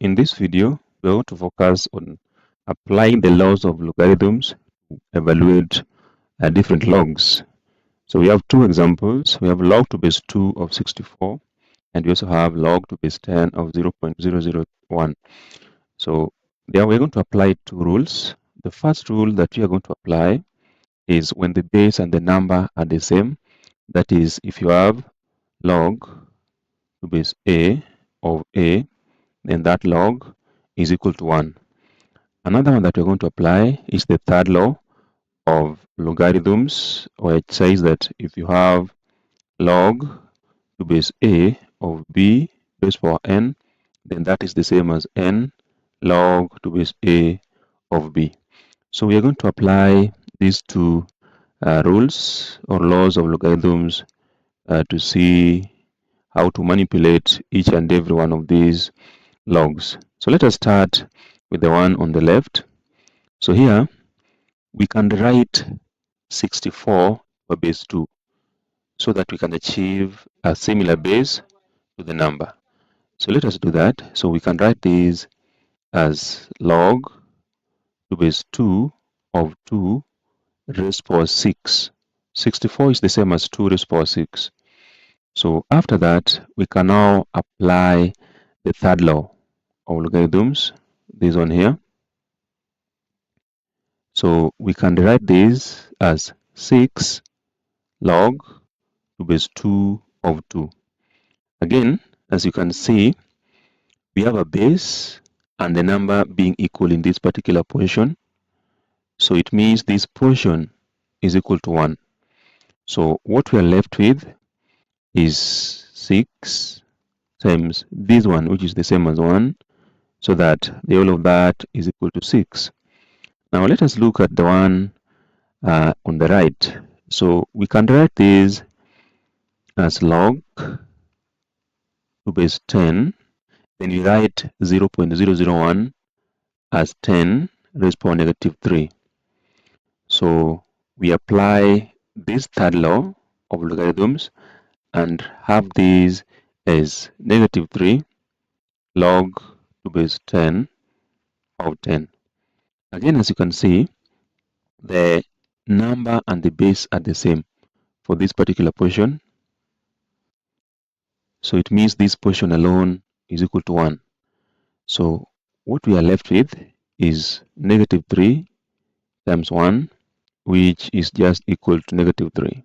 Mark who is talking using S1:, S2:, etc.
S1: In this video, we're going to focus on applying the laws of logarithms to evaluate different logs. So we have two examples. We have log to base 2 of 64, and we also have log to base 10 of 0.001. So there we're going to apply two rules. The first rule that we are going to apply is when the base and the number are the same. That is, if you have log to base a of a, then that log is equal to 1. Another one that we're going to apply is the third law of logarithms, where it says that if you have log to base a of b base power n, then that is the same as n log to base a of b. So we are going to apply these two rules or laws of logarithms to see how to manipulate each and every one of these logs. So let us start with the one on the left. So here we can write 64 by base 2 so that we can achieve a similar base to the number. So let us do that. So we can write this as log to base 2 of 2 raised power 6. 64 is the same as 2 raised power 6. So after that, we can now apply the third law of logarithms, this one here. So we can write this as 6 log to base 2 of 2. Again, as you can see, we have a base and the number being equal in this particular portion. So it means this portion is equal to 1. So what we are left with is 6 times this one, which is the same as 1, so that the whole of that is equal to 6. Now let us look at the one on the right. So we can write this as log to base 10. Then we write 0.001 as 10 raised power negative 3. So we apply this third law of logarithms and have these as negative 3 log to base 10 of 10. Again, as you can see, the number and the base are the same for this particular portion. So it means this portion alone is equal to 1. So what we are left with is negative 3 times 1, which is just equal to negative 3.